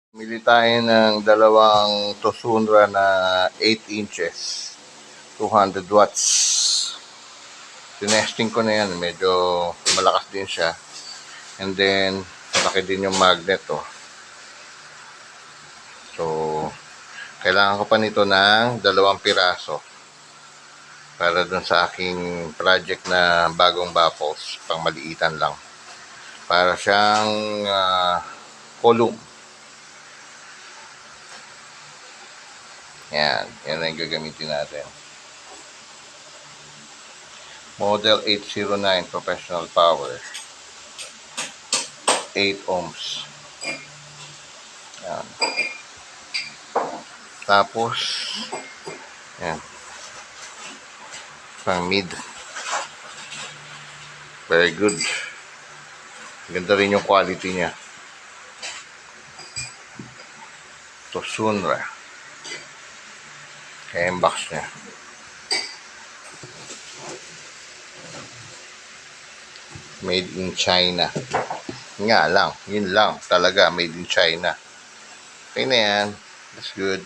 Bili tayo ng dalawang Tosunra na 8 inches, 200 watts. Tinesting ko na yan, medyo malakas din siya. And then, malaki din yung magnet, oh. So, kailangan ko pa nito ng 2 piraso para dun sa aking project na bagong baffles, pang maliitan lang. Para siyang column. Yan ang gagamitin natin. Model 809 professional power. 8 ohms. Yan. Tapos, yan. Pang mid. Very good. Ganda rin yung quality niya. Tosunra. Kaya yung box niya. Made in China. Nga lang. Yun lang. Talaga. Made in China. Okay na yan. That's good.